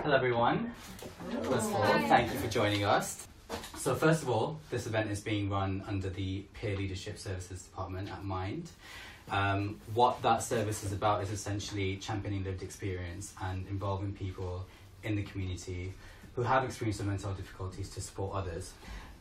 Hello everyone. First of all, thank you for joining us. So first of all, this event is being run under the Peer Leadership Services Department at Mind. What that service is about is essentially championing lived experience and involving people in the community who have experienced mental health difficulties to support others.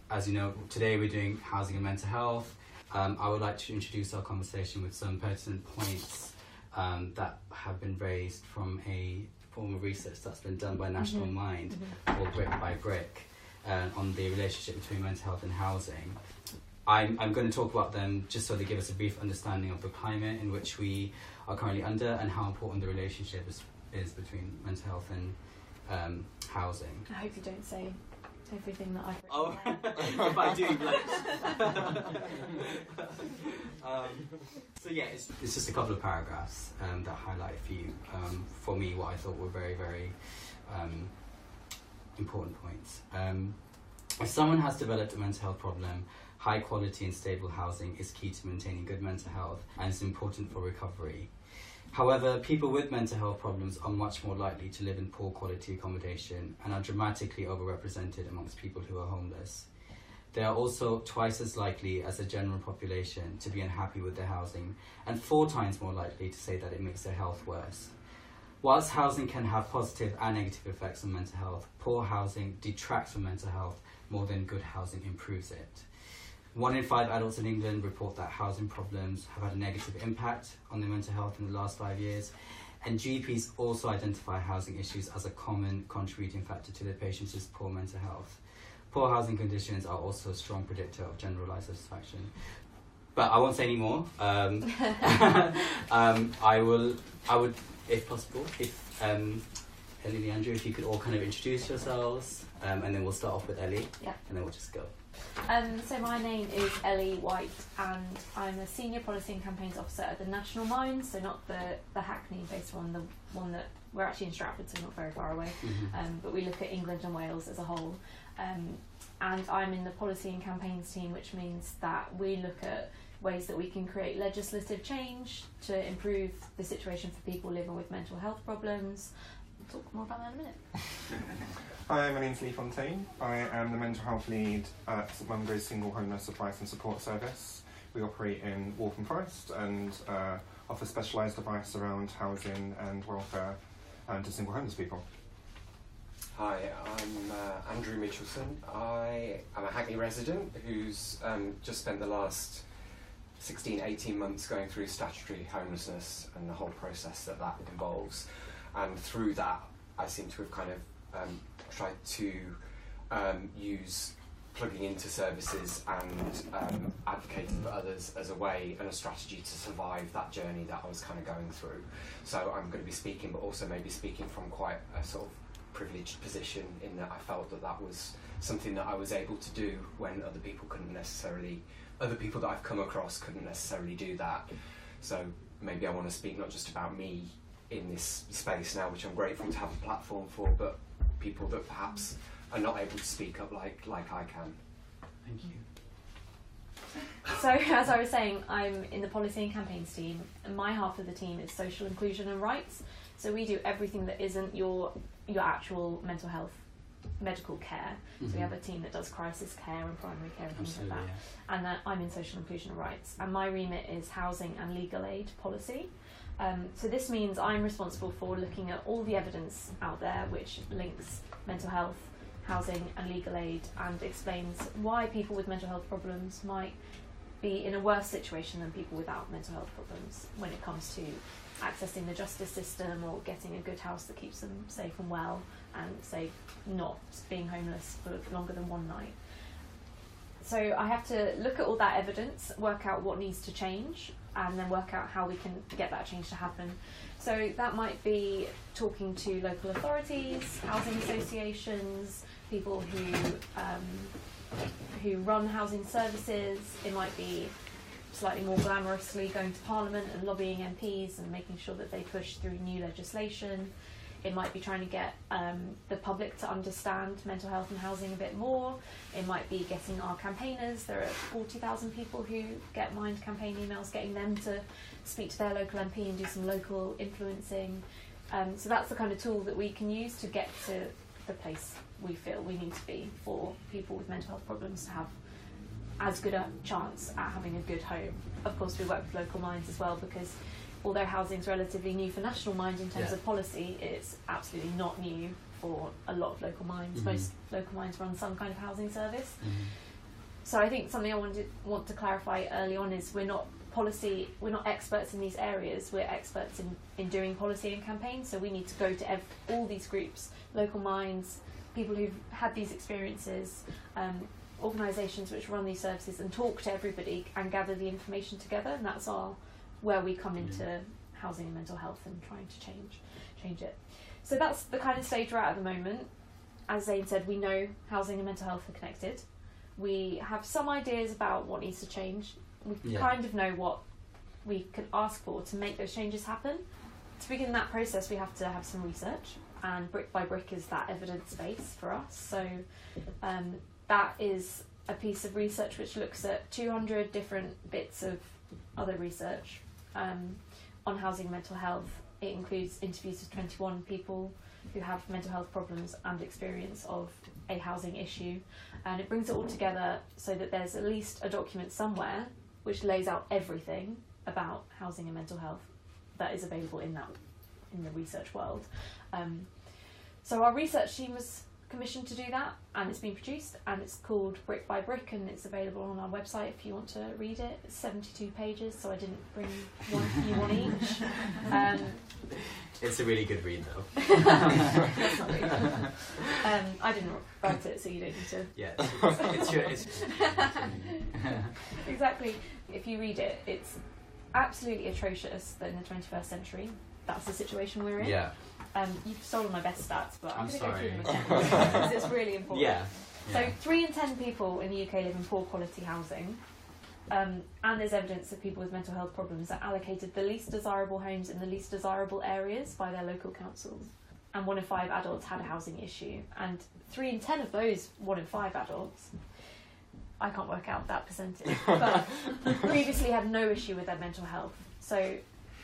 As you know, today we're doing housing and mental health. I would like to introduce our conversation with some pertinent points that have been raised from a form of research that's been done by National Mind called Brick by Brick on the relationship between mental health and housing. I'm going to talk about them just so they give us a brief understanding of the climate in which we are currently under and how important the relationship is between mental health and housing. I hope you don't say everything that I've written. Oh, if I do, so yeah, it's just a couple of paragraphs that highlight a few, for me, what I thought were very, very important points. If someone has developed a mental health problem, high quality and stable housing is key to maintaining good mental health and is important for recovery. However, people with mental health problems are much more likely to live in poor quality accommodation and are dramatically overrepresented amongst people who are homeless. They are also twice as likely as the general population to be unhappy with their housing and 4 times more likely to say that it makes their health worse. Whilst housing can have positive and negative effects on mental health, poor housing detracts from mental health more than good housing improves it. 1 in 5 adults in England report that housing problems have had a negative impact on their mental health in the last 5 years, and GPs also identify housing issues as a common contributing factor to their patients' poor mental health. Poor housing conditions are also a strong predictor of general life satisfaction. But I won't say any more. I would, if possible, if Ellie and Andrew, if you could all kind of introduce yourselves, and then we'll start off with Ellie, and then we'll just go. So my name is Ellie White and I'm a Senior Policy and Campaigns Officer at the National Mind, so not the Hackney based one, the one that we're actually in Stratford, so not very far away, but we look at England and Wales as a whole. And I'm in the Policy and Campaigns team, which means that we look at ways that we can create legislative change to improve the situation for people living with mental health problems. We'll talk more about that in a minute. Hi, my name's Lee Fontaine. I am the mental health lead at St Mungo's Single Homeless Advice and Support Service. We operate in Waltham Forest and offer specialised advice around housing and welfare to single homeless people. Hi, I'm Andrew Mitchelson. I am a Hackney resident who's just spent the last 18 months going through statutory homelessness and the whole process that involves. And through that, I seem to have kind of tried to use plugging into services and advocating for others as a way and a strategy to survive that journey that I was kind of going through. So I'm going to be speaking, but also maybe speaking from quite a sort of privileged position in that I felt that was something that I was able to do when other people that I've come across couldn't necessarily do that. So maybe I want to speak not just about me in this space now, which I'm grateful to have a platform for, but people that perhaps are not able to speak up like I can. Thank you. So, as I was saying, I'm in the Policy and Campaigns team, and my half of the team is social inclusion and rights. So we do everything that isn't your actual mental health medical care. So we have a team that does crisis care and primary care and things like that. Yeah. And I'm in social inclusion and rights. And my remit is housing and legal aid policy. So this means I'm responsible for looking at all the evidence out there which links mental health, housing and legal aid and explains why people with mental health problems might be in a worse situation than people without mental health problems when it comes to accessing the justice system or getting a good house that keeps them safe and well and say not being homeless for longer than one night. So I have to look at all that evidence, work out what needs to change, and then work out how we can get that change to happen. So that might be talking to local authorities, housing associations, people who run housing services. It might be slightly more glamorously going to Parliament and lobbying MPs and making sure that they push through new legislation. It might be trying to get the public to understand mental health and housing a bit more. It might be getting our campaigners. There are 40,000 people who get Mind campaign emails, getting them to speak to their local MP and do some local influencing. So that's the kind of tool that we can use to get to the place we feel we need to be for people with mental health problems to have as good a chance at having a good home. Of course, we work with local minds as well, because although housing's relatively new for National Mind in terms of policy, it's absolutely not new for a lot of local minds. Most local minds run some kind of housing service. So I think something I want to clarify early on is we're not experts in these areas, we're experts in doing policy and campaigns, so we need to go to all these groups, local minds, people who've had these experiences, organisations which run these services, and talk to everybody and gather the information together, and that's where we come into housing and mental health and trying to change it. So that's the kind of stage we're at the moment. As Zane said, we know housing and mental health are connected. We have some ideas about what needs to change. We kind of know what we can ask for to make those changes happen. To begin that process, we have to have some research, and Brick by Brick is that evidence base for us. So that is a piece of research which looks at 200 different bits of other research on housing and mental health. It includes interviews with 21 people who have mental health problems and experience of a housing issue, and it brings it all together so that there's at least a document somewhere which lays out everything about housing and mental health that is available in the research world. So our research team was commissioned to do that, and it's been produced, and it's called Brick by Brick, and it's available on our website if you want to read it. It's 72 pages, so I didn't bring one each. It's a really good read, though. That's not really good. I didn't write it, so you don't need to. Yeah, it's Exactly. If you read it, it's absolutely atrocious that in the 21st century, that's the situation we're in. Yeah. You've stolen my best stats, but I'm going to go sorry. through them again because it's really important. Yeah. So 3 in 10 people in the UK live in poor quality housing, and there's evidence that people with mental health problems are allocated the least desirable homes in the least desirable areas by their local councils. And 1 in 5 adults had a housing issue, and 3 in 10 of those 1 in 5 adults, I can't work out that percentage, but previously had no issue with their mental health. So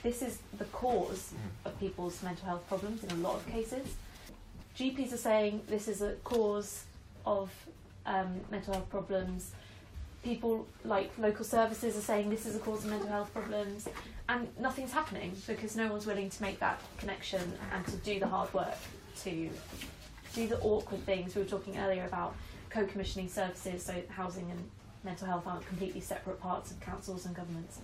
this is the cause of people's mental health problems in a lot of cases. GPs are saying this is a cause of mental health problems. People like local services are saying this is a cause of mental health problems, and nothing's happening because no one's willing to make that connection and to do the hard work, to do the awkward things. We were talking earlier about co-commissioning services, so housing and mental health aren't completely separate parts of councils and governments.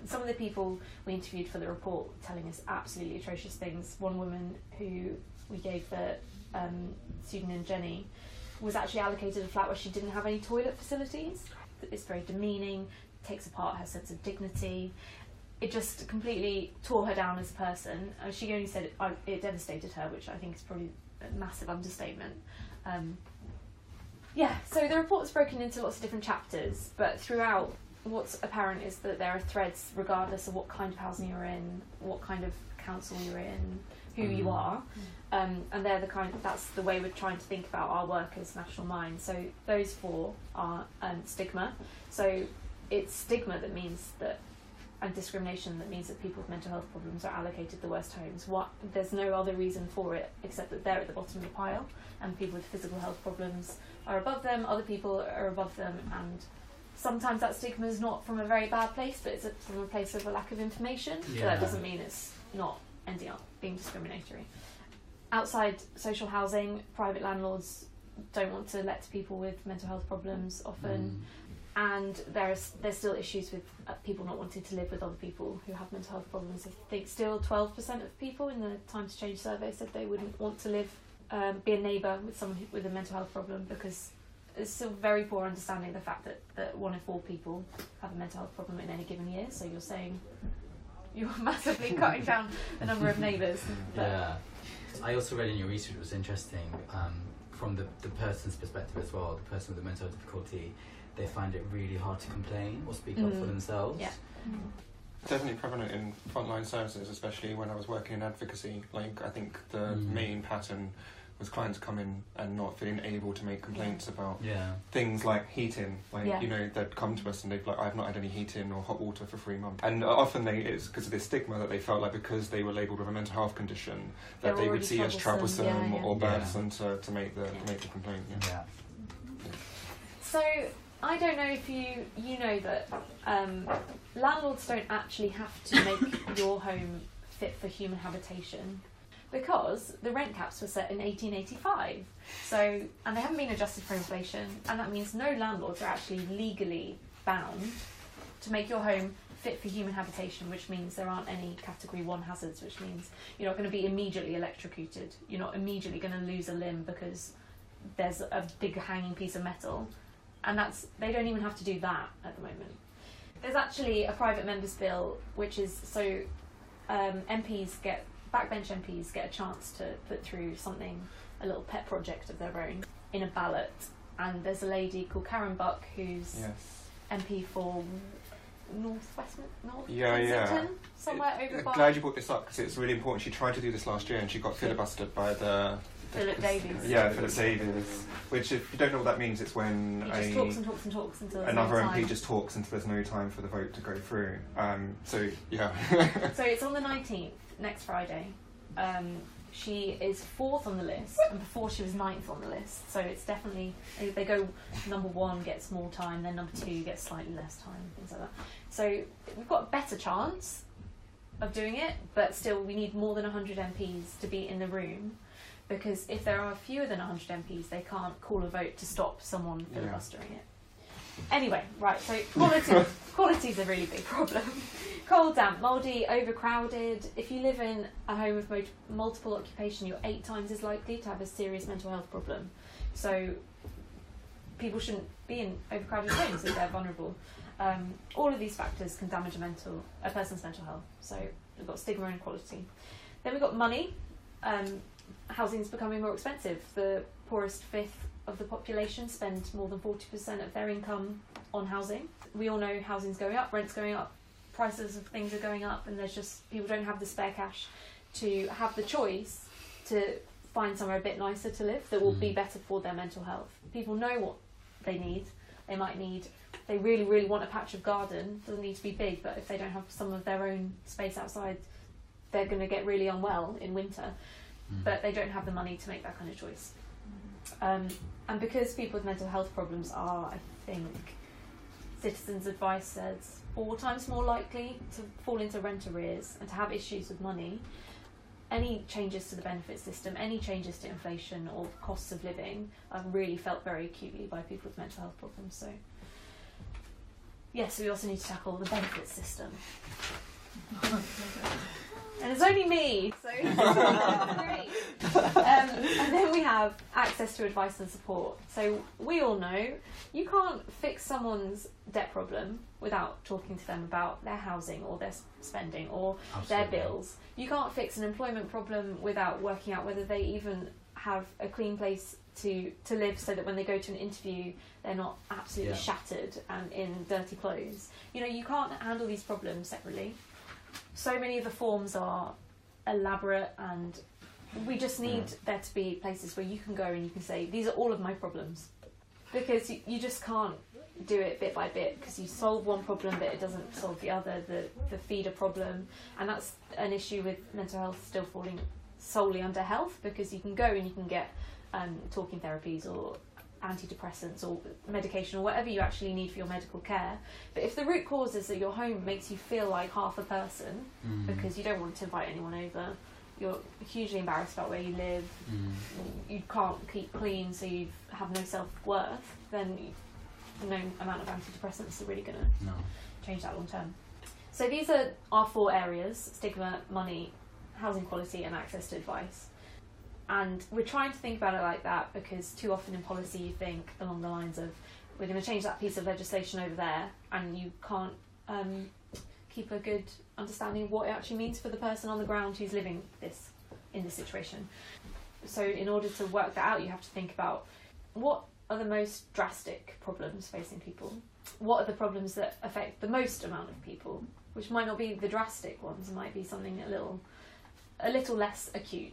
Some of the people we interviewed for the report telling us absolutely atrocious things. One woman who we gave the pseudonym Jenny was actually allocated a flat where she didn't have any toilet facilities. It's very demeaning, takes apart her sense of dignity. It just completely tore her down as a person. She only said it devastated her, which I think is probably a massive understatement. So the report is broken into lots of different chapters, but throughout, what's apparent is that there are threads regardless of what kind of housing you're in, what kind of council you're in, who you are, and they're that's the way we're trying to think about our work as National Mind. So those 4 are stigma. So it's stigma that means that, and discrimination that means that people with mental health problems are allocated the worst homes. There's no other reason for it except that they're at the bottom of the pile, and people with physical health problems are above them, other people are above them, and sometimes that stigma is not from a very bad place, but it's from a place of a lack of information. Yeah. But that doesn't mean it's not ending up being discriminatory. Outside social housing, private landlords don't want to let to people with mental health problems often, and there's still issues with people not wanting to live with other people who have mental health problems. I think still 12% of people in the Time to Change survey said they wouldn't want to live, be a neighbour with someone with a mental health problem, because there's still very poor understanding of the fact that 1 in 4 people have a mental health problem in any given year. So you're saying you're massively cutting down the number of neighbours. Yeah. I also read in your research, it was interesting, from the person's perspective as well, the person with the mental health difficulty, they find it really hard to complain or speak up for themselves. Yeah. Definitely prevalent in frontline services, especially when I was working in advocacy. Like, I think the main pattern was clients come in and not feeling able to make complaints about Yeah. things like heating. Like, Yeah. you know, they'd come to us and they'd be like, I've not had any heating or hot water for 3 months. And often it's because of this stigma that they felt like because they were labelled with a mental health condition that They're they would already see as troublesome yeah. or Yeah. burdensome to make the complaint. Yeah. Yeah. So I don't know if you know that landlords don't actually have to make your home fit for human habitation, because the rent caps were set in 1885. So, and they haven't been adjusted for inflation, and that means no landlords are actually legally bound to make your home fit for human habitation, which means there aren't any category 1 hazards, which means you're not going to be immediately electrocuted, you're not immediately going to lose a limb because there's a big hanging piece of metal. And they don't even have to do that at the moment. There's actually a private members bill, which is so backbench MPs get a chance to put through something, a little pet project of their own, in a ballot. And there's a lady called Karen Buck who's MP for North Kensington, somewhere over by. Glad you brought this up because it's really important. She tried to do this last year and she got filibustered by Philip Davies. Yeah, Philip Davies. Which, if you don't know what that means, it's when he just talks and talks until there's another no time. MP just talks until there's no time for the vote to go through. So yeah. So it's on the 19th, next Friday. She is 4th on the list, and before she was 9th on the list. So it's definitely, they go number 1 gets more time, then number 2 gets slightly less time, things like that. So we've got a better chance of doing it, but still we need more than 100 MPs to be in the room, because if there are fewer than 100 MPs, they can't call a vote to stop someone filibustering it. Anyway, right, so quality is a really big problem. Cold, damp, mouldy, overcrowded. If you live in a home of multiple occupation, you're 8 times as likely to have a serious mental health problem. So people shouldn't be in overcrowded homes if they're vulnerable. All of these factors can damage a person's mental health. So we've got stigma and inequality. Then we've got money. Housing's becoming more expensive. The poorest 1/5 of the population spend more than 40% of their income on housing. We all know housing's going up, rent's going up, prices of things are going up, and people don't have the spare cash to have the choice to find somewhere a bit nicer to live that will be better for their mental health. People know what they need. They really, really want a patch of garden. Doesn't need to be big, but if they don't have some of their own space outside, they're going to get really unwell in winter. But they don't have the money to make that kind of choice. And because people with mental health problems are, I think, Citizens Advice says 4 times more likely to fall into rent arrears and to have issues with money, any changes to the benefit system, any changes to inflation or costs of living are really felt very acutely by people with mental health problems. So, yes, we also need to tackle the benefit system. And it's only me, so it's great. And then we have access to advice and support. So we all know you can't fix someone's debt problem without talking to them about their housing or their spending or their bills. You can't fix an employment problem without working out whether they even have a clean place to live, so that when they go to an interview they're not absolutely shattered and in dirty clothes. You know, you can't handle these problems separately. So many of the forms are elaborate, and we just need there to be places where you can go and you can say, these are all of my problems. Because you just can't do it bit by bit, because you solve one problem but it doesn't solve the other, the feeder problem. And that's an issue with mental health still falling solely under health, because you can go and you can get talking therapies or antidepressants or medication or whatever you actually need for your medical care. But if the root cause is that your home makes you feel like half a person because you don't want to invite anyone over, you're hugely embarrassed about where you live, you can't keep clean, so you have no self-worth, then no amount of antidepressants are really going to change that long term. So these are our 4 areas: stigma, money, housing quality and access to advice. And we're trying to think about it like that, because too often in policy you think along the lines of, we're going to change that piece of legislation over there, and you can't keep a good understanding of what it actually means for the person on the ground who's living in this situation. So in order to work that out, you have to think about what are the most drastic problems facing people, what are the problems that affect the most amount of people, which might not be the drastic ones, it might be something a little less acute.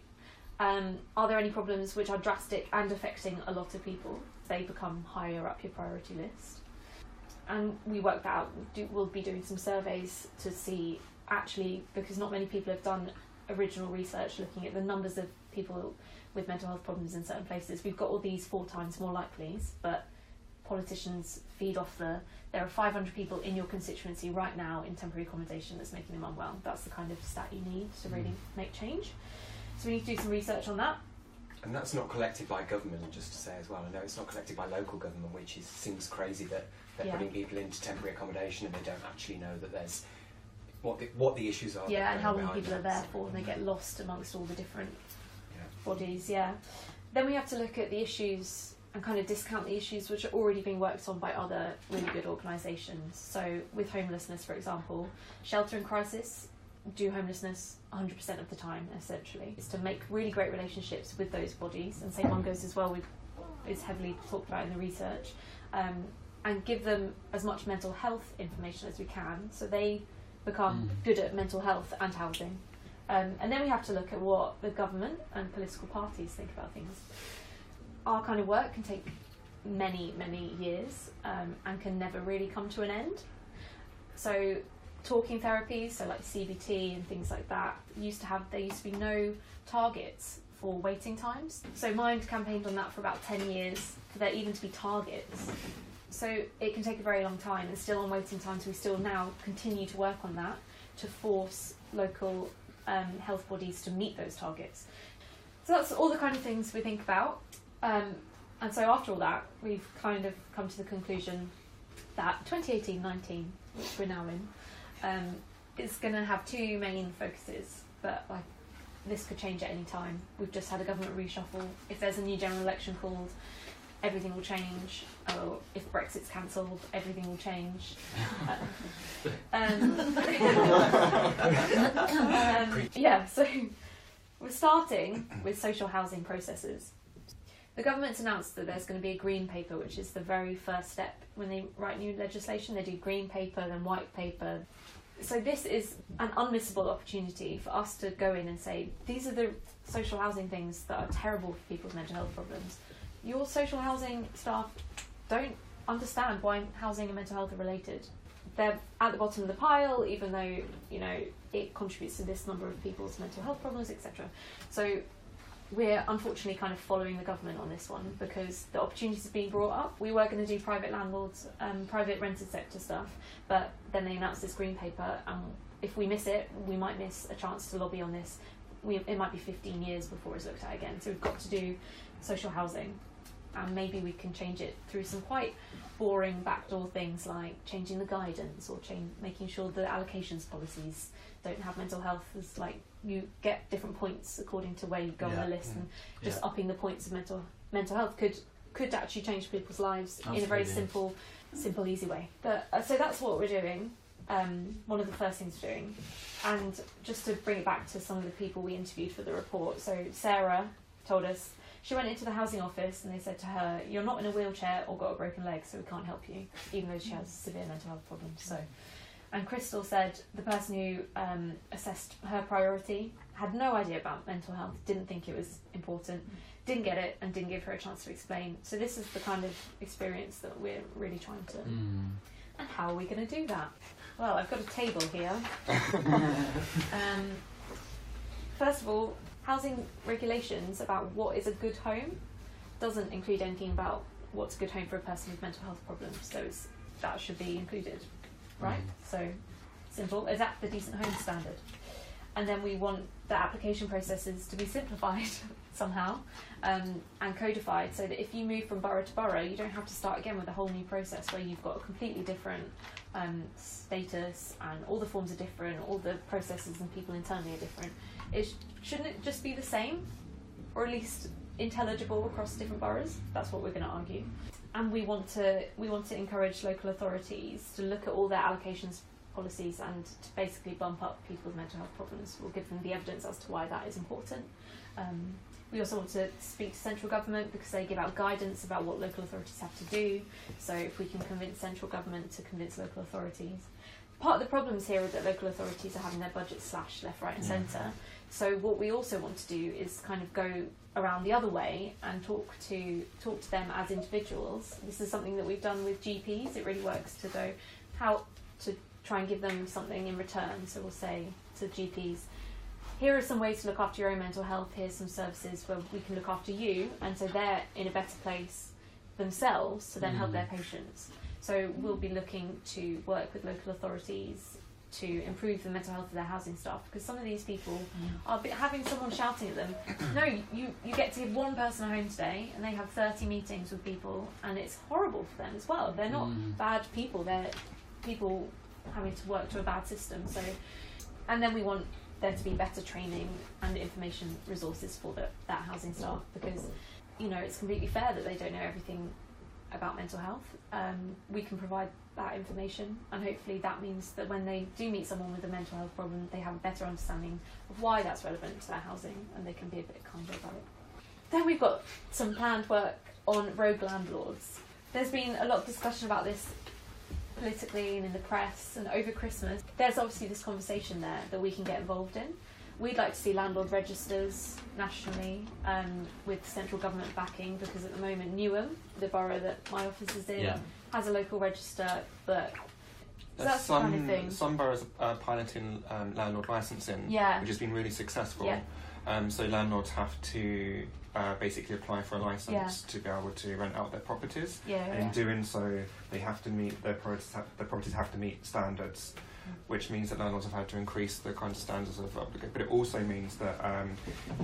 Are there any problems which are drastic and affecting a lot of people? They become higher up your priority list. And we work that out. We'll be doing some surveys to see, actually, because not many people have done original research looking at the numbers of people with mental health problems in certain places. We've got all these 4 times more likelies, but politicians feed off there are 500 people in your constituency right now in temporary accommodation that's making them unwell. That's the kind of stat you need to really make change. So we need to do some research on that. And that's not collected by government, just to say as well. I know it's not collected by local government, which seems crazy that they're putting people into temporary accommodation and they don't actually know that there's what the issues are. Yeah, and how long people are there for, and they get lost amongst all the different bodies. Yeah. Then we have to look at the issues and kind of discount the issues which are already being worked on by other really good organisations. So with homelessness, for example, Shelter in Crisis do homelessness 100% of the time, essentially. It's to make really great relationships with those bodies, and St Mungo's as well is heavily talked about in the research, and give them as much mental health information as we can, so they become good at mental health and housing. And then we have to look at what the government and political parties think about things. Our kind of work can take many, many years, and can never really come to an end. So talking therapies, so like CBT and things like that, there used to be no targets for waiting times. So Mind campaigned on that for about 10 years, for there even to be targets. So it can take a very long time, and still on waiting times we still now continue to work on that to force local health bodies to meet those targets. So that's all the kind of things we think about. And so after all that, we've kind of come to the conclusion that 2018-19, which we're now in, is going to have 2 main focuses, but this could change at any time. We've just had a government reshuffle. If there's a new general election called, everything will change. Or if Brexit's cancelled, everything will change. So we're starting with social housing processes. The government's announced that there's going to be a green paper, which is the very first step when they write new legislation. They do green paper, then white paper. So this is an unmissable opportunity for us to go in and say, these are the social housing things that are terrible for people's mental health problems. Your social housing staff don't understand why housing and mental health are related. They're at the bottom of the pile, even though, it contributes to this number of people's mental health problems, etc. So we're unfortunately kind of following the government on this one, because the opportunities are being brought up. We were going to do private landlords, private rented sector stuff, but then they announced this green paper, and if we miss it, we might miss a chance to lobby on this. It might be 15 years before it's looked at again. So we've got to do social housing, and maybe we can change it through some quite boring backdoor things like changing the guidance, or making sure the allocations policies don't have mental health as you get different points according to where you go on the list, and just upping the points of mental health could actually change people's lives in a very simple, easy way. But so that's what we're doing. One of the first things we're doing, and just to bring it back to some of the people we interviewed for the report. So Sarah told us she went into the housing office and they said to her, "You're not in a wheelchair or got a broken leg, so we can't help you," even though she has severe mental health problems. So. And Crystal said the person who assessed her priority had no idea about mental health, didn't think it was important, didn't get it, and didn't give her a chance to explain. So this is the kind of experience that we're really trying to... And how are we going to do that? Well, I've got a table here. First of all, housing regulations about what is a good home doesn't include anything about what's a good home for a person with mental health problems, so that should be included. Right? So simple. Is that the decent home standard? And then we want the application processes to be simplified somehow, and codified, so that if you move from borough to borough, you don't have to start again with a whole new process where you've got a completely different status, and all the forms are different, all the processes and people internally are different. Shouldn't it just be the same, or at least intelligible across different boroughs? That's what we're going to argue. And we want to encourage local authorities to look at all their allocations policies and to basically bump up people's mental health problems. We'll give them the evidence as to why that is important. We also want to speak to central government, because they give out guidance about what local authorities have to do. So if we can convince central government to convince local authorities. Part of the problems here is that local authorities are having their budgets slashed left, right and centre. So what we also want to do is kind of go around the other way and talk to them as individuals. This is something that we've done with GPs. It really works to go how to try and give them something in return. So we'll say to GPs, here are some ways to look after your own mental health, here's some services where we can look after you, and so they're in a better place themselves to then help their patients. So we'll be looking to work with local authorities to improve the mental health of their housing staff, because some of these people are having someone shouting at them, no, you get to give one person a home today, and they have 30 meetings with people, and it's horrible for them as well. They're not bad people, they're people having to work to a bad system. So, and then we want there to be better training and information resources for that housing staff, because it's completely fair that they don't know everything about mental health. We can provide that information, and hopefully that means that when they do meet someone with a mental health problem, they have a better understanding of why that's relevant to their housing, and they can be a bit kinder about it. Then we've got some planned work on rogue landlords. There's been a lot of discussion about this politically and in the press, and over Christmas there's obviously this conversation there that we can get involved in. We'd like to see landlord registers nationally, with central government backing, because at the moment Newham, the borough that my office is in, has a local register, but that's the kind of thing. Some boroughs are piloting landlord licensing, which has been really successful. So landlords have to basically apply for a licence to be able to rent out their properties, and in doing so they have to meet their properties have to meet standards, which means that landlords have had to increase the kind of standards of but it also means that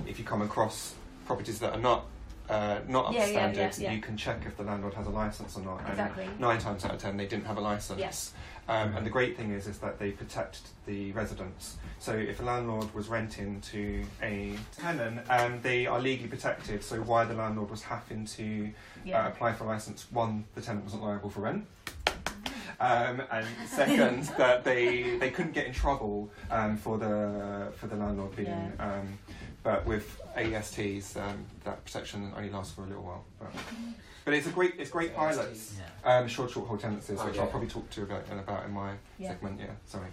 if you come across properties that are not up to standards, you can check if the landlord has a licence or not. Exactly. And 9 times out of 10 they didn't have a licence. And the great thing is that they protect the residents. So if a landlord was renting to a tenant, they are legally protected. So why the landlord was having to apply for a licence, one, the tenant wasn't liable for rent. And second, that they couldn't get in trouble for the landlord being. But with AESTs, that protection only lasts for a little while. But it's great pilots. Short hold tenancies, which I'll probably talk to about in my segment. Sorry.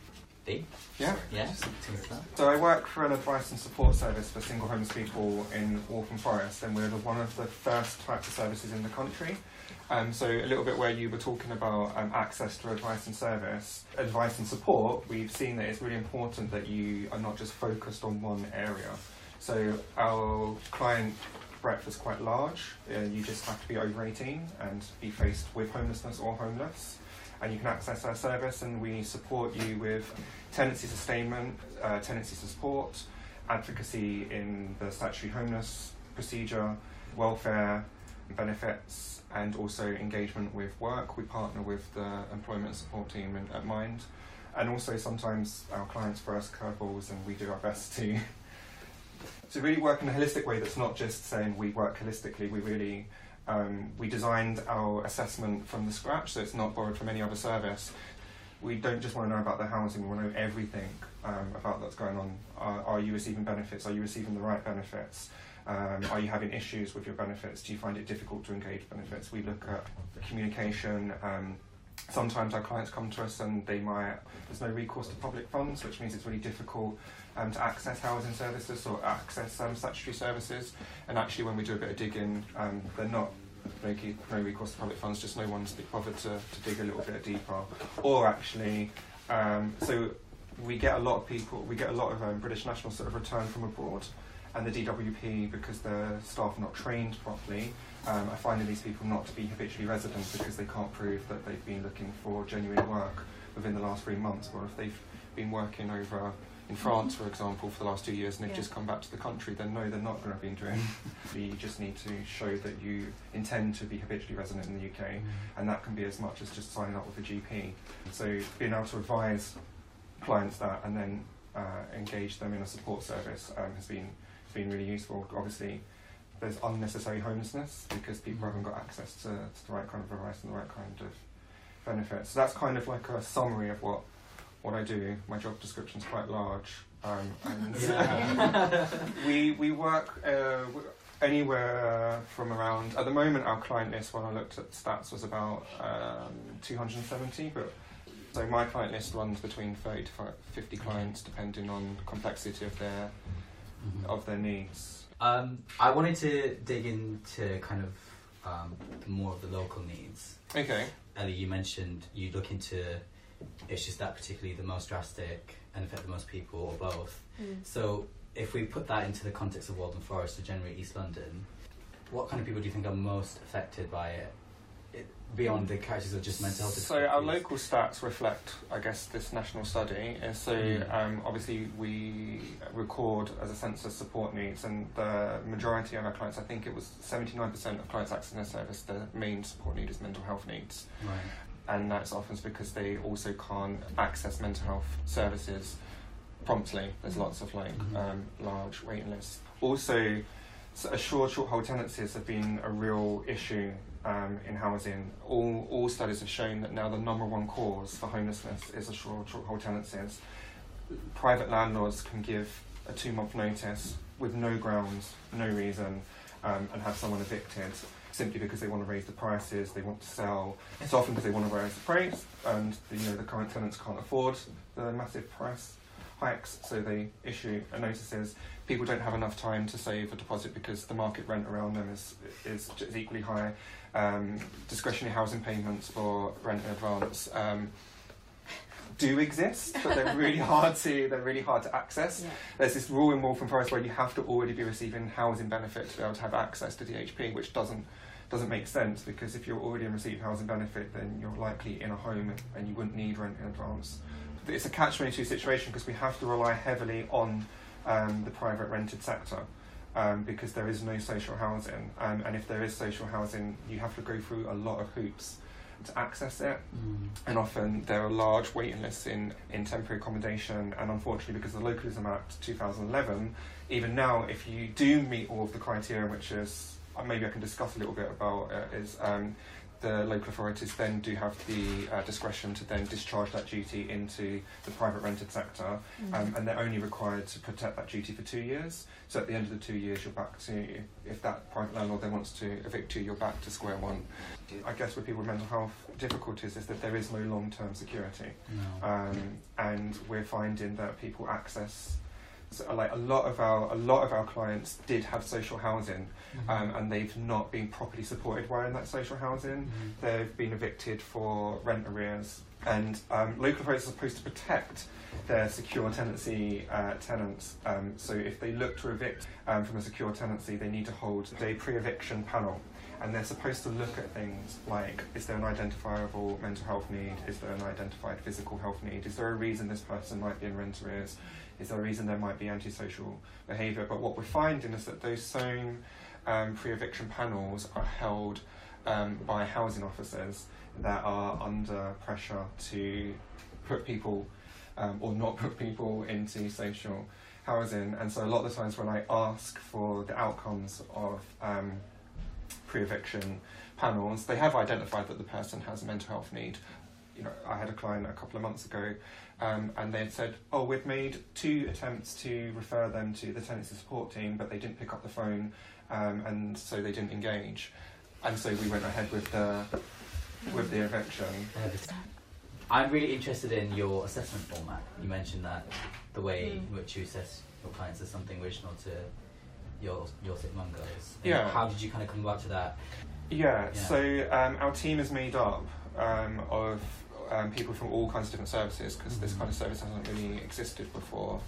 So I work for an advice and support service for single homeless people in Waltham Forest, and we're one of the first types of services in the country. So a little bit where you were talking about access to advice and support, we've seen that it's really important that you are not just focused on one area. So our client breadth is quite large. You just have to be over 18 and be faced with homelessness or homeless, and you can access our service, and we support you with tenancy sustainment, tenancy support, advocacy in the statutory homeless procedure, welfare benefits, and also engagement with work. We partner with the employment support team at Mind, and also sometimes our clients throw us curveballs and we do our best to really work in a holistic way that's not just saying we work holistically. We really we designed our assessment from the scratch, so it's not borrowed from any other service. We don't just want to know about the housing, we want to know everything about what's going on. Are you receiving benefits? Are you receiving the right benefits? Are you having issues with your benefits? Do you find it difficult to engage benefits? We look at communication. Sometimes our clients come to us and there's no recourse to public funds, which means it's really difficult to access housing services or access statutory services. And actually when we do a bit of digging, they're not no recourse to public funds, just no one's bothered to dig a little bit deeper. Or actually, so we get a lot of British nationals sort of return from abroad, and the DWP, because their staff are not trained properly, are finding these people not to be habitually resident because they can't prove that they've been looking for genuine work within the last 3 months, or if they've been working over in France, for example, for the last 2 years, and they've just come back to the country, then no, they're not going to be doing. You just need to show that you intend to be habitually resident in the UK, and that can be as much as just signing up with a GP. So being able to advise clients that and then engage them in a support service has been really useful. Obviously, there's unnecessary homelessness because people haven't got access to the right kind of advice and the right kind of benefits. So that's kind of like a summary of what I do. My job description's quite large, and we work anywhere from around. At the moment, our client list, when I looked at stats, was about 270. But so my client list runs between 30 to 50 clients, depending on the complexity of their of their needs. I wanted to dig into kind of more of the local needs. Okay. Ellie, you mentioned you look into issues that particularly the most drastic and affect the most people, or both. So if we put that into the context of Waltham Forest, or generally East London, what kind of people do you think are most affected by it beyond the characters of just mental health difficulties? So our local stats reflect, I guess, this national study. And so obviously we record as a census support needs, and the majority of our clients, I think it was 79% of clients accessing the service, their main support need is mental health needs. Right. And that's often because they also can't access mental health services promptly. There's lots of large waiting lists. Also, assured short hold tenancies have been a real issue in housing. All studies have shown that now the number one cause for homelessness is assured short hold tenancies. Private landlords can give a 2-month notice with no grounds, no reason, and have someone evicted simply because they want to raise the prices, they want to sell. It's often because they want to raise the price, and the current tenants can't afford the massive price hikes, so they issue notices. People don't have enough time to save a deposit because the market rent around them is equally high. Discretionary housing payments for rent in advance do exist, but they're really hard to access. Yeah. There's this rule in Waltham Forest where you have to already be receiving housing benefit to be able to have access to DHP, which doesn't make sense, because if you're already in receipt of housing benefit, then you're likely in a home and you wouldn't need rent in advance. It's a catch-22 situation because we have to rely heavily on the private rented sector because there is no social housing, and if there is social housing, you have to go through a lot of hoops to access it, and often there are large waiting lists in temporary accommodation, and unfortunately because of the Localism Act 2011, even now if you do meet all of the criteria, which is, maybe I can discuss a little bit about it, is the local authorities then do have the discretion to then discharge that duty into the private rented sector, and they're only required to protect that duty for 2 years. So at the end of the 2 years, you're back to, if that private landlord then wants to evict you, you're back to square one. I guess with people with mental health difficulties is that there is no long-term security, and we're finding that people access. So, like a lot of our clients did have social housing, and they've not been properly supported while in that social housing. They've been evicted for rent arrears, and local authorities are supposed to protect their secure tenancy tenants. So if they look to evict from a secure tenancy, they need to hold a pre-eviction panel. And they're supposed to look at things like, is there an identifiable mental health need? Is there an identified physical health need? Is there a reason this person might be in rent arrears? Is there a reason there might be antisocial behaviour? But what we're finding is that those same pre-eviction panels are held by housing officers that are under pressure to put people or not put people into social housing. And so a lot of the times when I ask for the outcomes of pre-eviction panels, they have identified that the person has a mental health need. I had a client a couple of months ago, and they had said, "Oh, we've made 2 attempts to refer them to the tenancy support team, but they didn't pick up the phone, and so they didn't engage." And so we went ahead with the eviction. I'm really interested in your assessment format. You mentioned that the way in which you assess your clients is something original to your Sick Mum Goes. Yeah. How did you kind of come back to that? Yeah. So our team is made up of people from all kinds of different services, because this kind of service hasn't really existed before.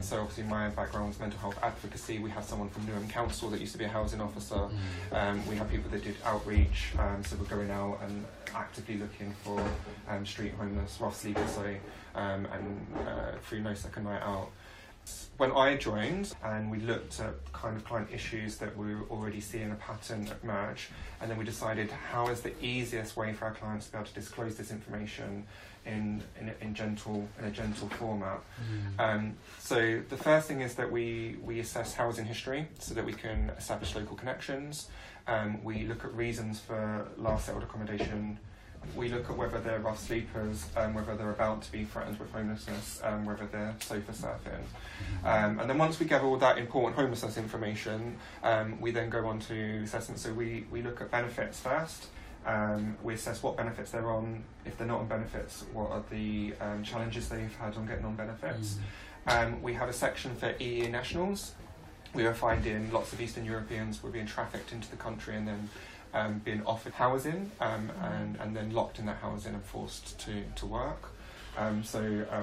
So obviously my background is mental health advocacy. We have someone from Newham Council that used to be a housing officer. We have people that did outreach, so we're going out and actively looking for street homeless, rough sleepers, and through No Second Night Out. When I joined, and we looked at kind of client issues that we were already seeing a pattern emerge, and then we decided how is the easiest way for our clients to be able to disclose this information in a gentle format. So the first thing is that we assess housing history so that we can establish local connections. We look at reasons for last settled accommodation. We look at whether they're rough sleepers, whether they're about to be threatened with homelessness, whether they're sofa surfing. And then once we gather all that important homelessness information, we then go on to assessment. So we look at benefits first. We assess what benefits they're on. If they're not on benefits, what are the challenges they've had on getting on benefits. We have a section for EE nationals. we were finding lots of Eastern Europeans were being trafficked into the country and then being offered housing and then locked in that housing and forced to work. So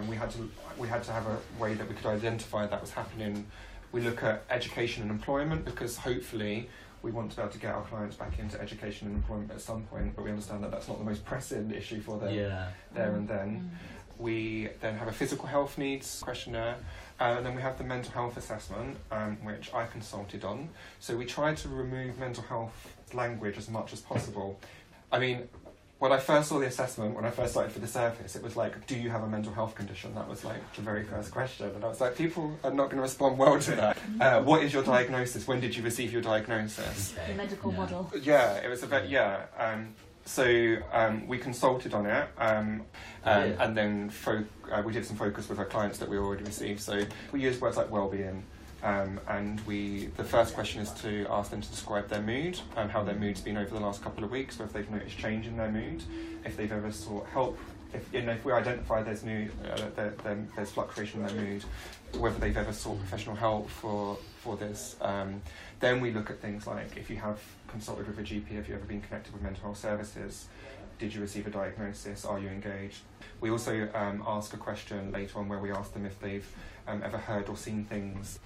we had to have a way that we could identify that was happening. We look at education and employment, because hopefully we want to be able to get our clients back into education and employment at some point, but we understand that that's not the most pressing issue for them there and then. We then have a physical health needs questionnaire, and then we have the mental health assessment, which I consulted on. So we tried to remove mental health language as much as possible. I mean, when I first saw the assessment, when I first started for the service, it was like, do you have a mental health condition? That was like the very first question. And I was like, people are not going to respond well to that. What is your diagnosis? When did you receive your diagnosis? The medical model. Yeah, it was a bit, So we consulted on it, and then we did some focus with our clients that we already received. So we used words like well-being, and the first question is to ask them to describe their mood and how their mood's been over the last couple of weeks, whether they've noticed change in their mood, if they've ever sought help, if we identify there's fluctuation in their mood, whether they've ever sought professional help for this. Then we look at things like, if you have consulted with a GP, have you ever been connected with mental health services? Did you receive a diagnosis? Are you engaged? We also ask a question later on where we ask them if they've ever heard or seen things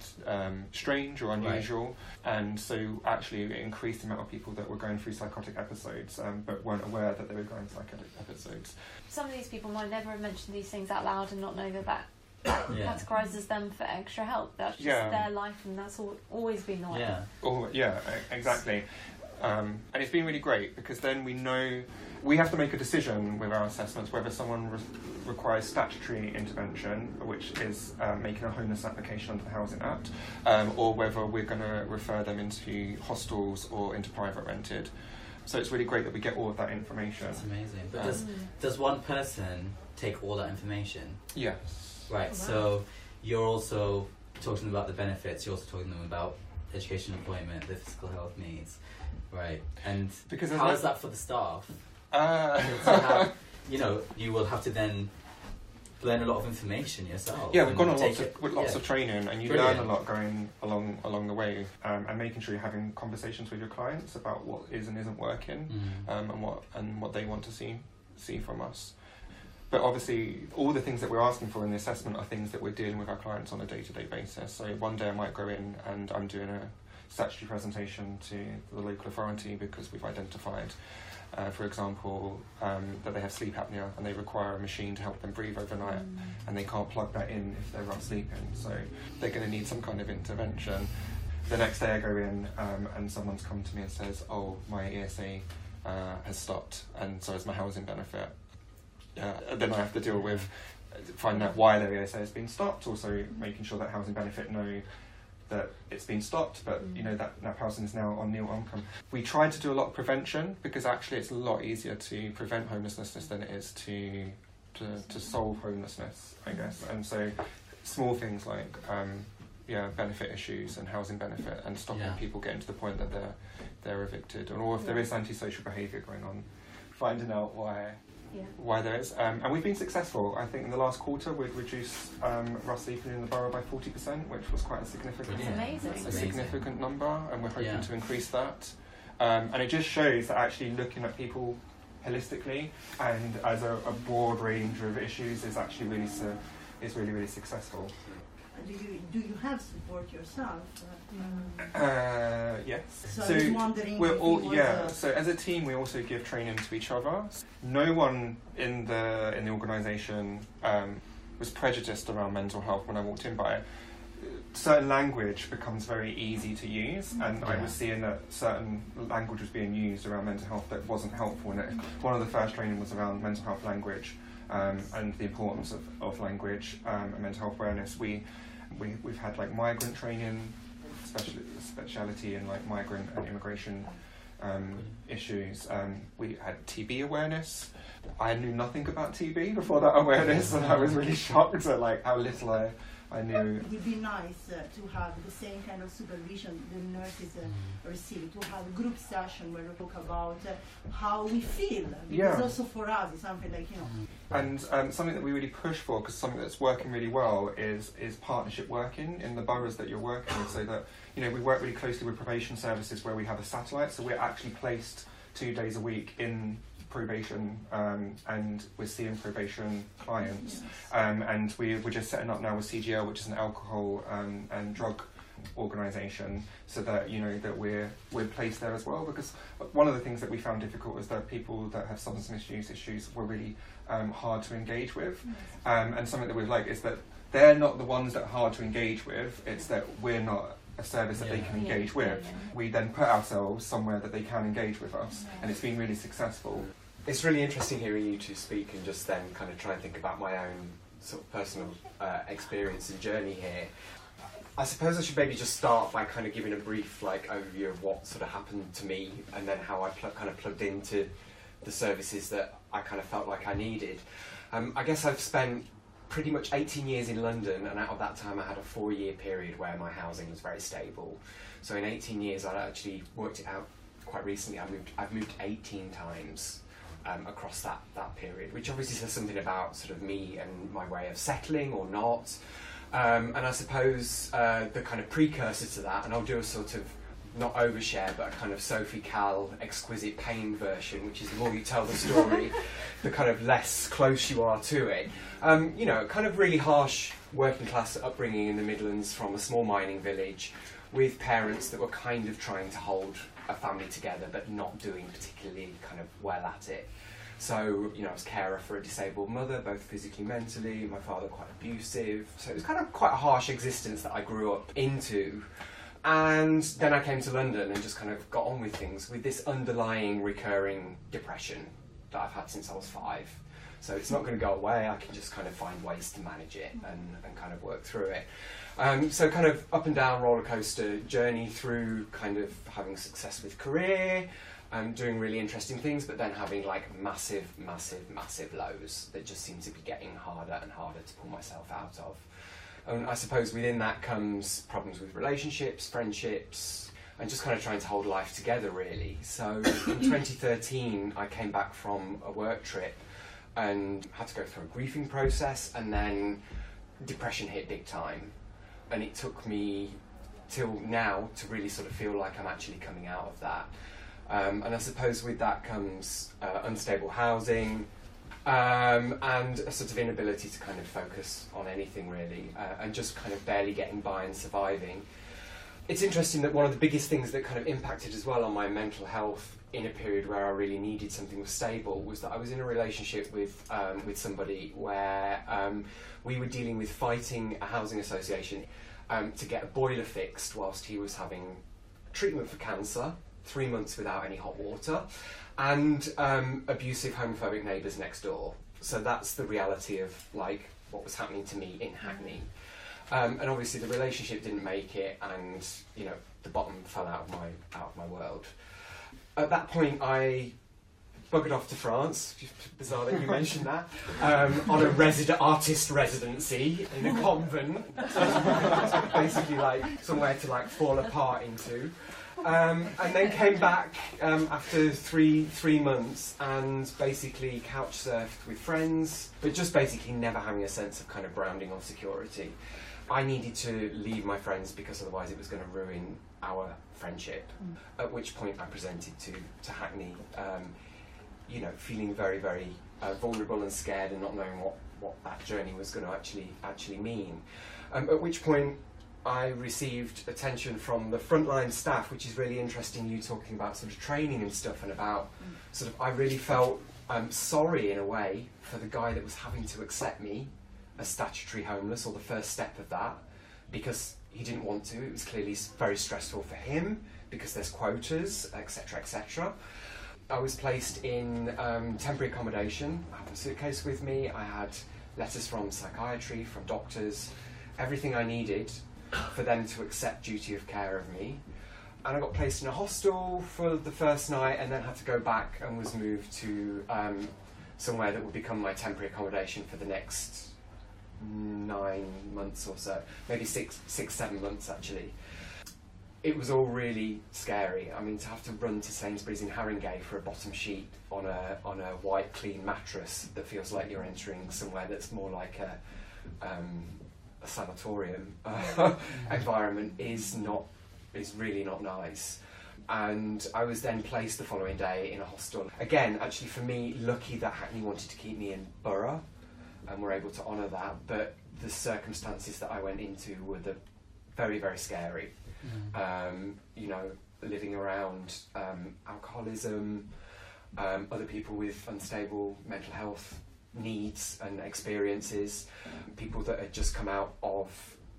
strange or unusual. Right. And so actually it increased the amount of people that were going through psychotic episodes but weren't aware that they were going through psychotic episodes. Some of these people might never have mentioned these things out loud and not know that categorises them for extra help. That's just their life, and that's always been the way. Exactly. And it's been really great, because then we know we have to make a decision with our assessments whether someone requires statutory intervention, which is making a homeless application under the Housing Act, or whether we're going to refer them into hostels or into private rented. So it's really great that we get all of that information. That's amazing. But does one person take all that information? Yes. Right, oh, wow. So you're also talking about the benefits, you're also talking to them about education, employment, the physical health needs, right? And because how is that for the staff? You will have to then learn a lot of information yourself. Yeah, we've gone on lots of training, and you learn a lot going along the way, and making sure you're having conversations with your clients about what is and isn't working, and what they want to see from us. But obviously, all the things that we're asking for in the assessment are things that we're dealing with our clients on a day-to-day basis. So one day I might go in and I'm doing a statutory presentation to the local authority because we've identified, for example, that they have sleep apnea and they require a machine to help them breathe overnight, and they can't plug that in if they're not sleeping. So they're going to need some kind of intervention. The next day I go in and someone's come to me and says, oh, my ESA has stopped, and so is my housing benefit. Then I have to deal with finding out why their ESA has been stopped, also making sure that housing benefit know that it's been stopped, but that housing is now on nil income. We try to do a lot of prevention, because actually it's a lot easier to prevent homelessness than it is to solve homelessness, I guess. And so small things like benefit issues and housing benefit, and stopping people getting to the point that they're evicted, or if there is antisocial behaviour going on, finding out why there is. And we've been successful. I think in the last quarter we'd reduced rough sleeping in the borough by 40%, which was quite a significant number, and we're hoping to increase that. And it just shows that actually looking at people holistically and as a broad range of issues is actually really successful. Do you have support yourself? Yes. So I was wondering So as a team, we also give training to each other. No one in the organisation was prejudiced around mental health when I walked in, but certain language becomes very easy to use, and I was seeing that certain language was being used around mental health that wasn't helpful. And one of the first training was around mental health language and the importance of language and mental health awareness. We've had like migrant training, speciality in like migrant and immigration issues. We had TB awareness. I knew nothing about TB before that awareness, and I was really shocked at like how little I knew it would be nice to have the same kind of supervision the nurses receive, to have a group session where we talk about how we feel, because also for us it's something like, you know. And something that we really push for, because something that's working really well, is partnership working in the boroughs that you're working with, so that, you know, we work really closely with probation services where we have a satellite, so we're actually placed 2 days a week in probation, and we're seeing probation clients, and we're just setting up now with CGL, which is an alcohol and drug organisation, so that, you know, that we're placed there as well, because one of the things that we found difficult is that people that have substance misuse issues were really hard to engage with, and something that we like is that they're not the ones that are hard to engage with, it's that we're not a service that they can engage with. We then put ourselves somewhere that they can engage with us, and it's been really successful. It's really interesting hearing you two speak and just then kind of try and think about my own sort of personal experience and journey here. I suppose I should maybe just start by kind of giving a brief overview of what sort of happened to me, and then how I kind of plugged into the services that I kind of felt like I needed. I guess I've spent pretty much 18 years in London, and out of that time I had a 4-year period where my housing was very stable. So in 18 years I'd actually worked it out quite recently. I've moved 18 times across that period, which obviously says something about sort of me and my way of settling or not. And I suppose the kind of precursor to that, and I'll do a sort of, not overshare, but a kind of Sophie Calle exquisite pain version, which is the more you tell the story, the kind of less close you are to it. You know, kind of really harsh working class upbringing in the Midlands from a small mining village, with parents that were kind of trying to hold a family together but not doing particularly kind of well at it. So, you know, I was carer for a disabled mother, both physically and mentally, my father quite abusive, so it was kind of quite a harsh existence that I grew up into. And then I came to London and just kind of got on with things with this underlying recurring depression that I've had since I was 5. So it's not going to go away, I can just kind of find ways to manage it and kind of work through it. So kind of up and down roller coaster journey through kind of having success with career, doing really interesting things, but then having like massive lows that just seem to be getting harder and harder to pull myself out of. And I suppose within that comes problems with relationships, friendships, and just kind of trying to hold life together really. So in 2013 I came back from a work trip and had to go through a grieving process, and then depression hit big time. And it took me till now to really sort of feel like I'm actually coming out of that. And I suppose with that comes unstable housing, and a sort of inability to kind of focus on anything really, and just kind of barely getting by and surviving. It's interesting that one of the biggest things that kind of impacted as well on my mental health in a period where I really needed something stable was that I was in a relationship with somebody where we were dealing with fighting a housing association to get a boiler fixed whilst he was having treatment for cancer, 3 months without any hot water, and abusive homophobic neighbours next door. So that's the reality of like what was happening to me in Hackney. And obviously the relationship didn't make it, and you know the bottom fell out of my world. At that point I buggered off to France, bizarre that you mentioned that, on a artist residency in a convent, basically like somewhere to like fall apart into. And then came back after three months and basically couch surfed with friends, but just basically never having a sense of kind of grounding or security. I needed to leave my friends because otherwise it was going to ruin our friendship. At which point I presented to Hackney, you know, feeling very vulnerable and scared and not knowing what that journey was going to actually mean. At which point I received attention from the frontline staff, which is really interesting, you talking about sort of training and stuff, and about sort of, I really felt sorry in a way for the guy that was having to accept me as statutory homeless, or the first step of that, because he didn't want to. It was clearly very stressful for him because there's quotas, etc, etc. I was placed in temporary accommodation. I had a suitcase with me, I had letters from psychiatry, from doctors, everything I needed for them to accept duty of care of me. And I got placed in a hostel for the first night, and then had to go back and was moved to somewhere that would become my temporary accommodation for the next 9 months or so, maybe 7 months actually. It was all really scary. I mean, to have to run to Sainsbury's in Haringey for a bottom sheet on a white clean mattress that feels like you're entering somewhere that's more like a sanatorium environment is really not nice. And I was then placed the following day in a hostel. Again, actually for me, lucky that Hackney wanted to keep me in borough and were able to honour that, but the circumstances that I went into were very, very scary. You know, living around alcoholism, other people with unstable mental health needs and experiences, people that had just come out of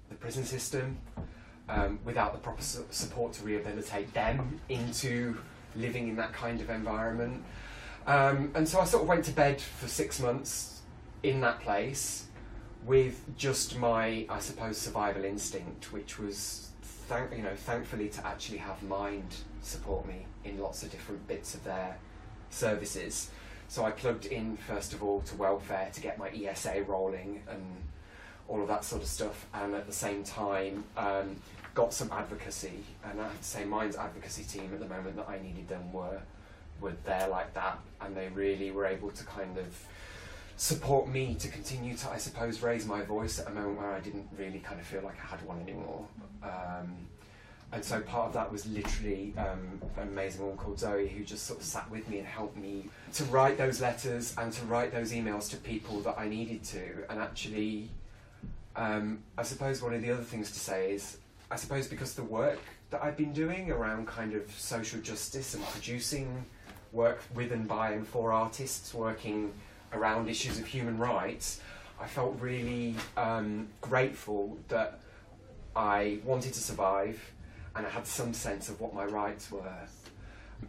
the prison system without the proper support to rehabilitate them into living in that kind of environment. And so I sort of went to bed for 6 months in that place with just my, I suppose, survival instinct, which was thankfully to actually have Mind support me in lots of different bits of their services. So I plugged in first of all to welfare to get my ESA rolling and all of that sort of stuff, and at the same time got some advocacy. And I have to say, Mind's advocacy team at the moment that I needed them were there like that, and they really were able to kind of support me to continue to, I suppose, raise my voice at a moment where I didn't really kind of feel like I had one anymore. And so part of that was literally an amazing woman called Zoe who just sort of sat with me and helped me to write those letters and to write those emails to people that I needed to. And actually, I suppose one of the other things to say is, I suppose because the work that I've been doing around kind of social justice and producing work with and by and for artists working around issues of human rights, I felt really grateful that I wanted to survive and I had some sense of what my rights were.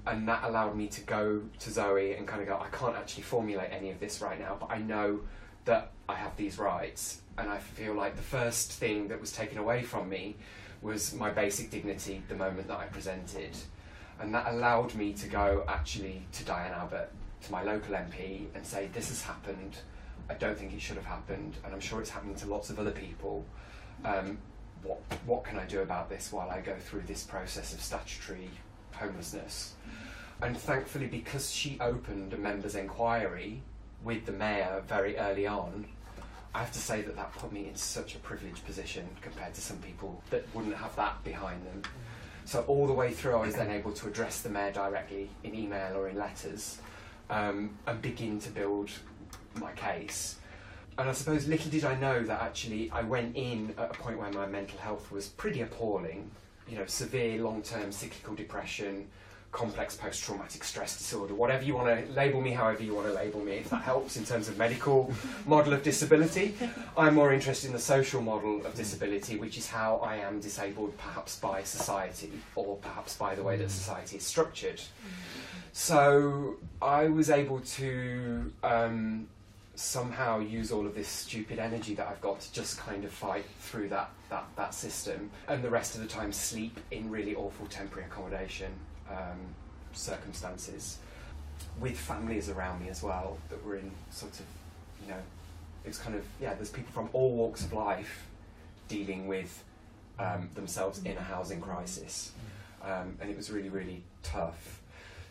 And that allowed me to go to Zoe and kind of go, I can't actually formulate any of this right now, but I know that I have these rights. And I feel like the first thing that was taken away from me was my basic dignity the moment that I presented. And that allowed me to go actually to Diane Abbott, to my local MP, and say, this has happened, I don't think it should have happened, and I'm sure it's happening to lots of other people. What can I do about this while I go through this process of statutory homelessness? And thankfully, because she opened a members' inquiry with the mayor very early on, I have to say that that put me in such a privileged position compared to some people that wouldn't have that behind them. So all the way through I was then able to address the mayor directly in email or in letters and begin to build my case. And I suppose little did I know that actually I went in at a point where my mental health was pretty appalling, you know, severe long-term cyclical depression, complex post-traumatic stress disorder, whatever you want to label me, however you want to label me, if that helps in terms of medical model of disability. I'm more interested in the social model of disability, which is how I am disabled perhaps by society or perhaps by the way that society is structured. So I was able to somehow use all of this stupid energy that I've got to just kind of fight through that system, and the rest of the time sleep in really awful temporary accommodation circumstances with families around me as well that were in sort of, you know, it's kind of, yeah, there's people from all walks of life dealing with themselves in a housing crisis, and it was really, really tough.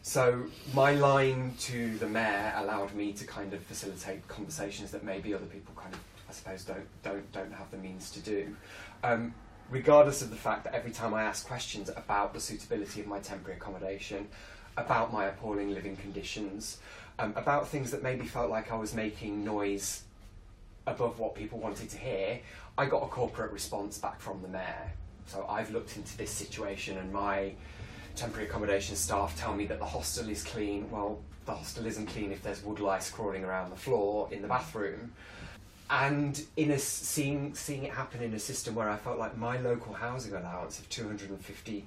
So my line to the mayor allowed me to kind of facilitate conversations that maybe other people kind of, I suppose, don't have the means to do. Regardless of the fact that every time I asked questions about the suitability of my temporary accommodation, about my appalling living conditions, about things that maybe felt like I was making noise above what people wanted to hear, I got a corporate response back from the mayor. So I've looked into this situation and my temporary accommodation staff tell me that the hostel is clean. Well, the hostel isn't clean if there's wood lice crawling around the floor in the bathroom. And seeing it happen in a system where I felt like my local housing allowance of £257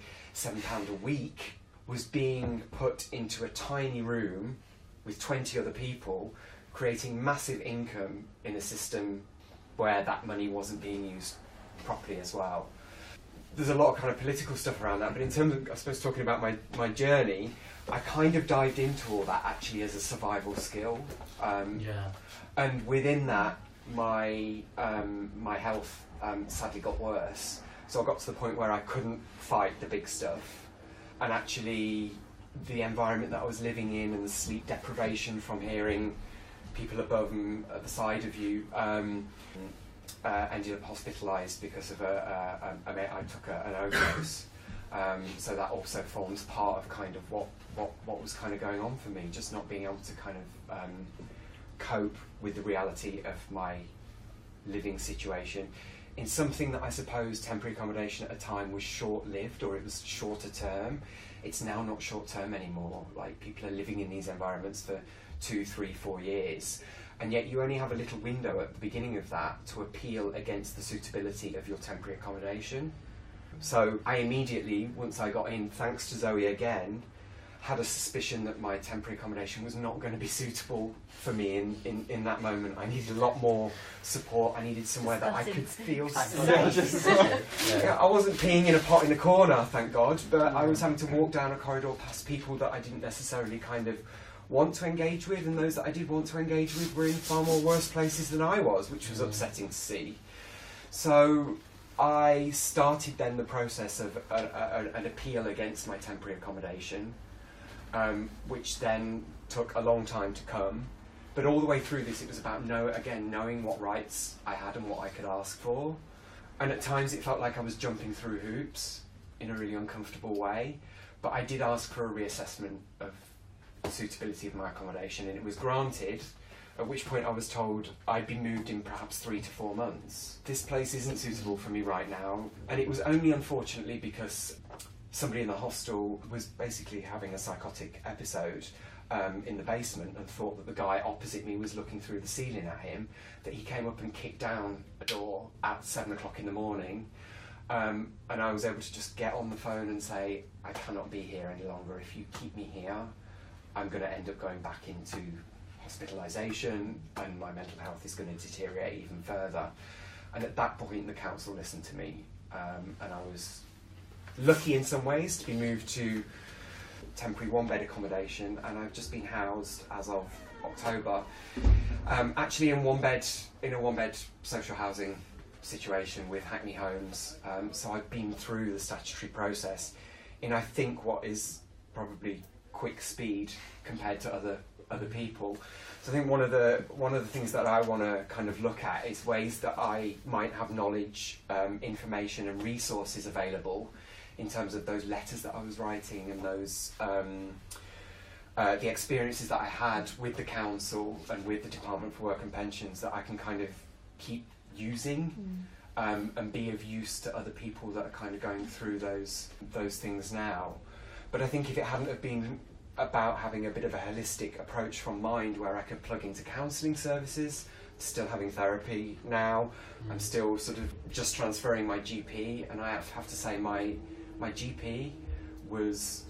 a week was being put into a tiny room with 20 other people, creating massive income in a system where that money wasn't being used properly as well. There's a lot of kind of political stuff around that, but in terms of, I suppose, talking about my journey, I kind of dived into all that actually as a survival skill. And within that, my health sadly got worse. So I got to the point where I couldn't fight the big stuff, and actually the environment that I was living in and the sleep deprivation from hearing people above and at the side of you ended up hospitalised because of I took an overdose. So that also forms part of kind of what was kind of going on for me, just not being able to kind of cope with the reality of my living situation in something that I suppose temporary accommodation at a time was short-lived, or it was shorter term. It's now not short term anymore. Like, people are living in these environments for 2, 3, 4 years, and yet you only have a little window at the beginning of that to appeal against the suitability of your temporary accommodation. So I immediately, once I got in, thanks to Zoe again, had a suspicion that my temporary accommodation was not going to be suitable for me in that moment. I needed a lot more support. I needed somewhere that I could feel safe. Yeah, I wasn't peeing in a pot in the corner, thank God, but I was having to walk down a corridor past people that I didn't necessarily kind of want to engage with, and those that I did want to engage with were in far more worse places than I was, which was upsetting to see. So I started then the process of an appeal against my temporary accommodation, which then took a long time to come. But all the way through this, it was about knowing what rights I had and what I could ask for. And at times it felt like I was jumping through hoops in a really uncomfortable way. But I did ask for a reassessment of the suitability of my accommodation, and it was granted, at which point I was told I'd be moved in perhaps 3 to 4 months. This place isn't suitable for me right now. And it was only unfortunately because somebody in the hostel was basically having a psychotic episode in the basement and thought that the guy opposite me was looking through the ceiling at him, that he came up and kicked down a door at 7 o'clock in the morning. And I was able to just get on the phone and say, I cannot be here any longer. If you keep me here, I'm going to end up going back into hospitalisation, and my mental health is going to deteriorate even further. And at that point, the council listened to me, and I was lucky in some ways to be moved to temporary 1-bed accommodation, and I've just been housed as of October, actually in a 1-bed social housing situation with Hackney Homes. So I've been through the statutory process in, I think, what is probably quick speed compared to other people. So I think one of the things that I want to kind of look at is ways that I might have knowledge, information and resources available in terms of those letters that I was writing and those the experiences that I had with the council and with the Department for Work and Pensions, that I can kind of keep using and be of use to other people that are kind of going through those things now. But I think if it hadn't have been about having a bit of a holistic approach from Mind, where I could plug into counselling services, still having therapy now, I'm still sort of just transferring my GP, and I have to say my GP was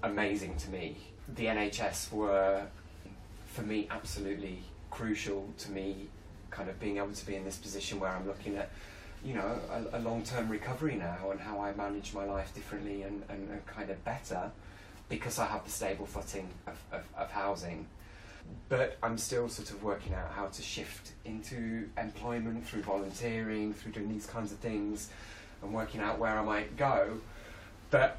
amazing to me. The NHS were, for me, absolutely crucial to me kind of being able to be in this position where I'm looking at, you know, a long-term recovery now and how I manage my life differently and kind of better, because I have the stable footing of housing. But I'm still sort of working out how to shift into employment through volunteering, through doing these kinds of things, and working out where I might go. But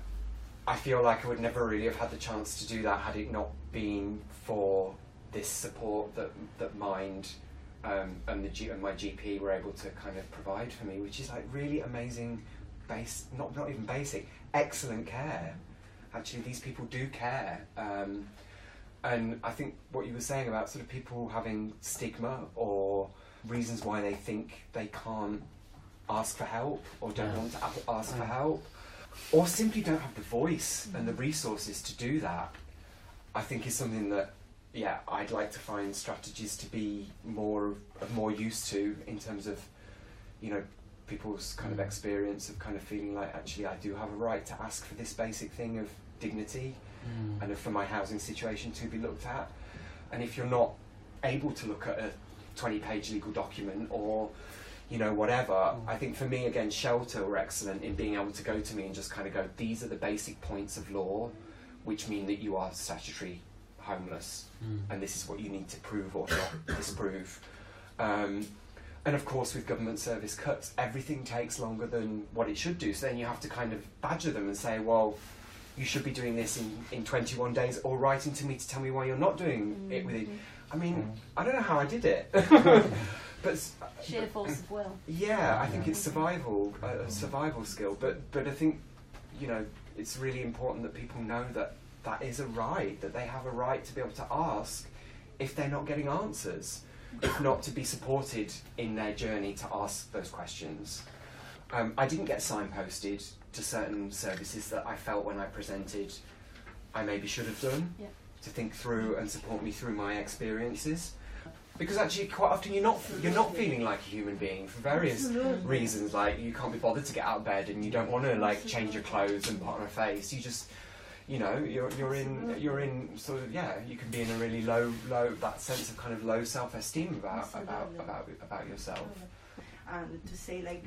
I feel like I would never really have had the chance to do that had it not been for this support that Mind and my GP were able to kind of provide for me, which is like really amazing, not even basic, excellent care. Actually, these people do care. And I think what you were saying about sort of people having stigma or reasons why they think they can't ask for help or don't want to ask for help, or simply don't have the voice and the resources to do that, I think is something that, yeah, I'd like to find strategies to be more use to, in terms of, you know, people's kind of experience of kind of feeling like, actually, I do have a right to ask for this basic thing of dignity and for my housing situation to be looked at. And if you're not able to look at a 20-page legal document or, you know, whatever, I think for me, again, Shelter were excellent in being able to go to me and just kind of go, these are the basic points of law which mean that you are statutory homeless, and this is what you need to prove or not disprove. And of course, with government service cuts, everything takes longer than what it should do. So then you have to kind of badger them and say, well, you should be doing this in 21 days, or writing to me to tell me why you're not doing it within. I mean, I don't know how I did it. But sheer force of will. Yeah, I think it's survival, a survival skill. But I think, you know, it's really important that people know that that is a right, that they have a right to be able to ask if they're not getting answers, if not to be supported in their journey to ask those questions. I didn't get signposted to certain services that I felt when I presented I maybe should have done, to think through and support me through my experiences. Because actually, quite often you're not feeling like a human being for various reasons. Like, you can't be bothered to get out of bed, and you don't want to like change your clothes and put on a face. You just, you know, you're in sort of, yeah, you can be in a really low that sense of kind of low self-esteem about yourself. And to say like,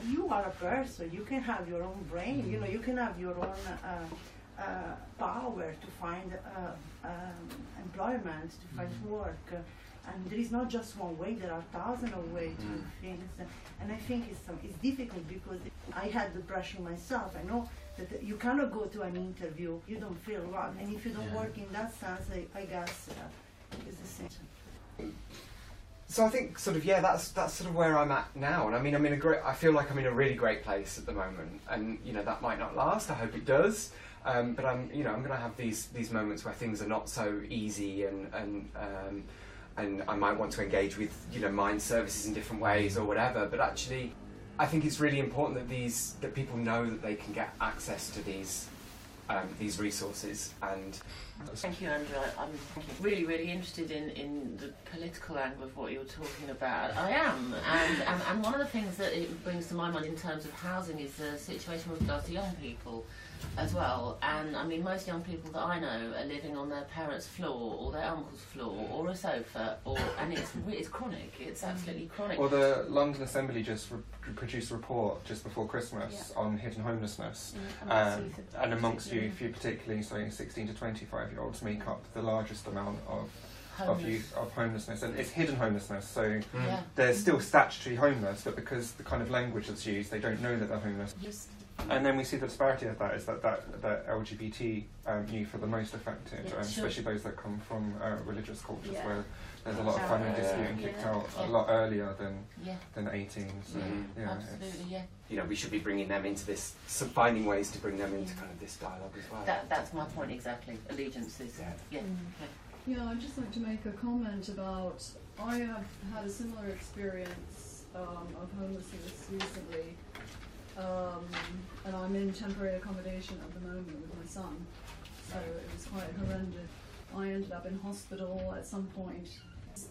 you are a person. You can have your own brain. You know, you can have your own power to find employment, to find work. And there is not just one way, there are thousands of ways to do things. And I think it's difficult because I had depression myself. I know that you cannot go to an interview, you don't feel well. And if you don't work in that sense, I guess it's the same. So I think sort of, yeah, that's sort of where I'm at now. And I mean, I feel like I'm in a really great place at the moment. And, you know, that might not last, I hope it does. But I'm going to have these moments where things are not so easy, and I might want to engage with, you know, mind services in different ways or whatever. But actually, I think it's really important that people know that they can get access to these resources. And thank you, Andrew. I'm really, really interested in the political angle of what you're talking about. I am, and one of the things that it brings to my mind in terms of housing is the situation with regards to young people as well. And I mean, most young people that I know are living on their parents' floor or their uncle's floor or a sofa, and it's chronic. It's absolutely chronic. Well, the London Assembly just produced a report just before Christmas on hidden homelessness, and amongst youth, particularly, so 16 to 25-year-olds make up the largest amount of homelessness, and it's hidden homelessness. So they're still statutory homeless, but because the kind of language that's used, they don't know that they're homeless. And then we see the disparity of that is that LGBT youth are the most affected, especially those that come from religious cultures where there's a lot of family dispute and kicked out a lot earlier than 18. So, absolutely, you know, we should be bringing them into this, finding ways to bring them into kind of this dialogue as well. That's my point exactly. Allegiances. Yeah, I'd just like to make a comment about, I have had a similar experience of homelessness recently. And I'm in temporary accommodation at the moment with my son, so it was quite horrendous. I ended up in hospital at some point.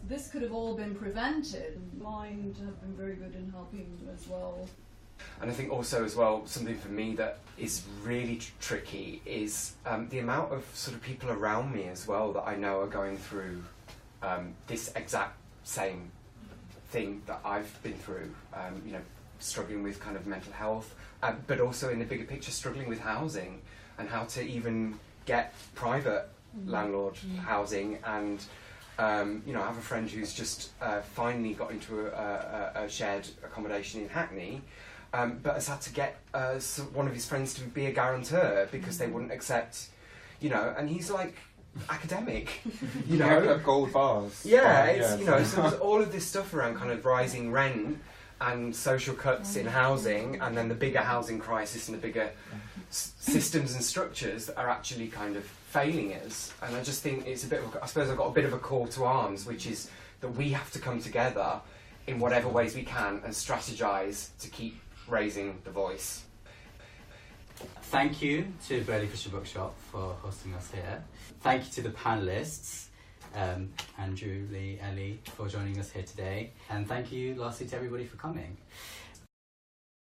This could have all been prevented. Mind have been very good in helping as well. And I think also as well, something for me that is really tricky is the amount of sort of people around me as well that I know are going through this exact same thing that I've been through, you know, struggling with kind of mental health, but also in the bigger picture struggling with housing and how to even get private landlord housing. And you know, I have a friend who's just finally got into a shared accommodation in Hackney, but has had to get one of his friends to be a guarantor because they wouldn't accept, you know, and he's like academic, you know, gold bars. Yeah, it's, you know, so there's all of this stuff around kind of rising rent and social cuts in housing, and then the bigger housing crisis and the bigger systems and structures that are actually kind of failing us. And I just think it's a bit of, I suppose I've got a bit of a call to arms, which is that we have to come together in whatever ways we can and strategise to keep raising the voice. Thank you to Burley Fisher Bookshop for hosting us here. Thank you to the panellists, Andrew, Lee, Ellie, for joining us here today. And thank you lastly to everybody for coming.